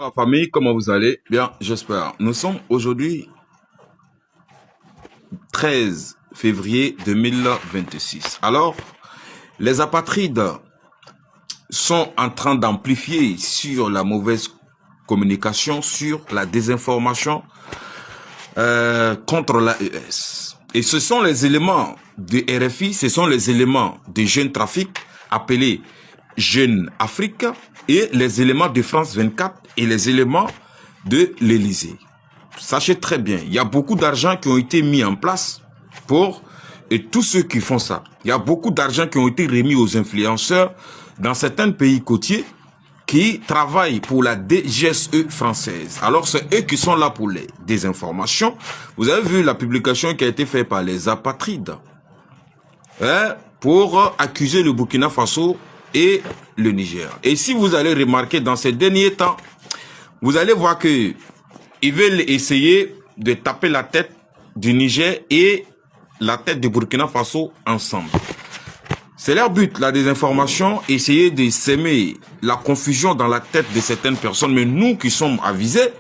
La famille, comment vous allez? Bien, j'espère. Nous sommes aujourd'hui 13 février 2026. Alors, les apatrides sont en train d'amplifier sur la mauvaise communication, sur la désinformation contre l'AES. Et ce sont les éléments de RFI, ce sont les éléments de Jeunes Trafic appelés Jeunes Afrique et les éléments de France 24 et les éléments de l'Élysée. Sachez très bien, il y a beaucoup d'argent qui ont été mis en place pour et tous ceux qui font ça. Il y a beaucoup d'argent qui ont été remis aux influenceurs dans certains pays côtiers qui travaillent pour la DGSE française. Alors, c'est eux qui sont là pour les désinformations. Vous avez vu la publication qui a été faite par les apatrides pour accuser le Burkina Faso et le Niger. Et si vous allez remarquer dans ces derniers temps, vous allez voir que ils veulent essayer de taper la tête du Niger et la tête du Burkina Faso ensemble. C'est leur but, la désinformation, essayer de s'aimer la confusion dans la tête de certaines personnes. Mais nous qui sommes avisés,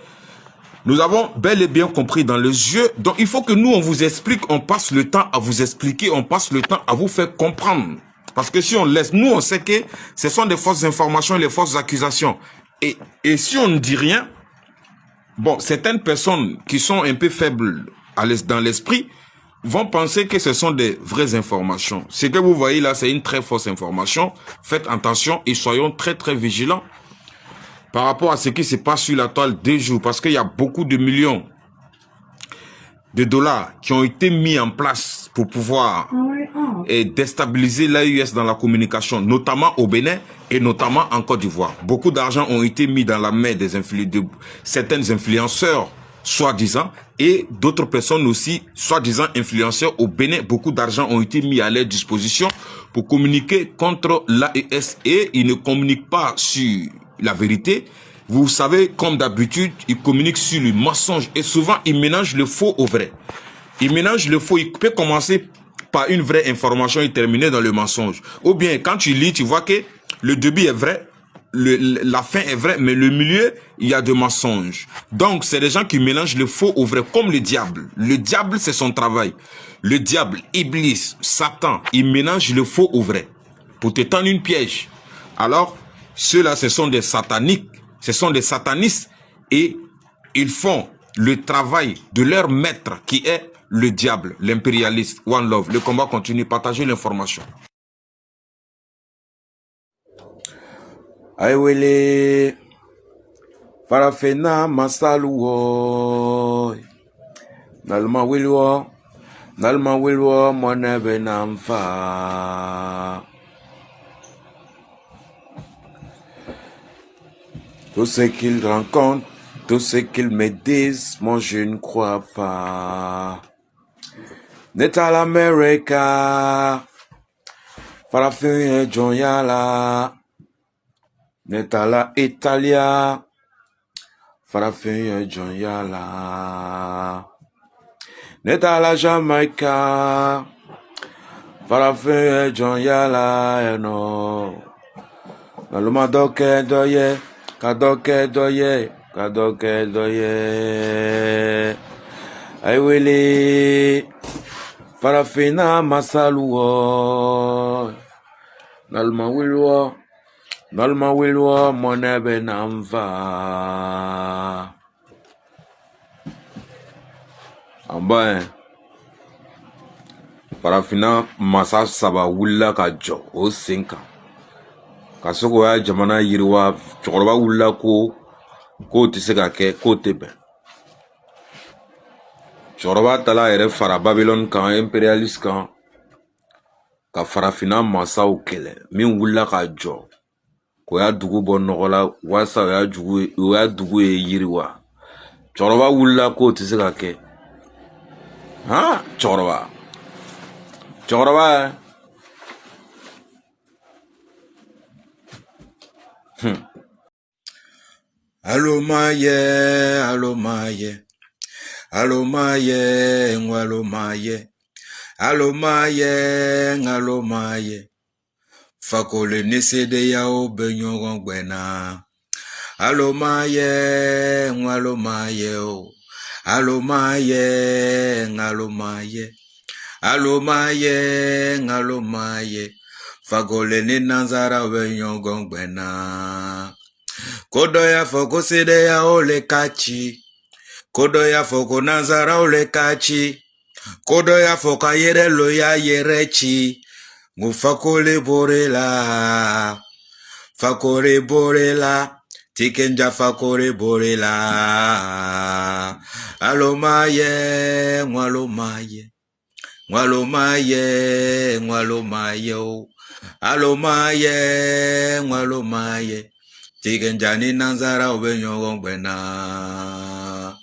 nous avons bel et bien compris dans les yeux. Donc il faut que nous, on vous explique, on passe le temps à vous expliquer, on passe le temps à vous faire comprendre. Parce que si on laisse, nous on sait que ce sont des fausses informations et les fausses accusations. Et si on ne dit rien, bon, certaines personnes qui sont un peu faibles dans l'esprit vont penser que ce sont des vraies informations. Ce que vous voyez là, c'est une très fausse information. Faites attention et soyons très très vigilants par rapport à ce qui se passe sur la toile des jours. Parce qu'il y a beaucoup de millions de dollars qui ont été mis en place pour pouvoir déstabiliser l'AES dans la communication, notamment au Bénin et notamment en Côte d'Ivoire. Beaucoup d'argent ont été mis dans la main de certains influenceurs, soi-disant, et d'autres personnes aussi, soi-disant influenceurs au Bénin. Beaucoup d'argent ont été mis à leur disposition pour communiquer contre l'AES et ils ne communiquent pas sur la vérité. Vous savez, comme d'habitude, ils communiquent sur le mensonge et souvent, ils mélangent le faux au vrai. Ils mélangent le faux, il peut commencer par une vraie information et terminer dans le mensonge. Ou bien, quand tu lis, tu vois que le début est vrai, la fin est vraie, mais le milieu, il y a de mensonges. Donc, c'est des gens qui mélangent le faux au vrai, comme le diable. Le diable, c'est son travail. Le diable, Iblis, Satan, il mélange le faux au vrai pour te tendre une piège. Alors, ceux-là, ce sont des sataniques, ce sont des satanistes et ils font le travail de leur maître qui est le diable, l'impérialiste. One love, le combat continue, partagez l'information. Aïwele, Farafena Masaluo, Nalma Wilwa, Monebe Namfa. Tout ce qu'ils rencontrent, tout ce qu'ils me disent, moi je ne crois pas. Neta l'Amérique, Farafina Joyala, Neta la Italia, Farafina Joyala, Neta la Jamaïca, Farafina Joyala, no. Naluma doke doye. Kadoke doye. Aïwele, Farafina Masaluo, Nalma Wilwa, Monebe Namva. En bas, Farafina Masa Saba Willa Kajo, au 5 ans. Kasoko ya jamana yiriwa, chokoroba wula ko te se ka kɛ ko te bɛn. Chokoroba tala yɛrɛ fara Babylon kan, impérialiste kan, ka Farafina masaw kɛlɛ, min wula ka jɔ, ko ya dugu bɔ nɔgɔ la, wasa o ya dugu ye yiriwa. Chokoroba wula ko te se ka kɛ. Han, chokoroba. Allo maye, allo maye, allo maye, allo maye, allo maye, allo maye. Fakole nese de yao benyogon gwena. Alomaye, alomaye, oh. Alomaye, alomaye. Alomaye, alomaye. Fagole ni nanzara wenyongongbena. Kodoya foko sede ya ole kachi. Kodoya foko nanzara ole kachi. Kodoya foka yere loya yerechi. Ngufakole borela. Fakore borela. Tikenja fakore borela. Alomaye, mwalomaye. Mwalomaye, mwalomaye, oh. Alomaye, mwalomaye. Tikenja ni nanzara ubenyo gongbena.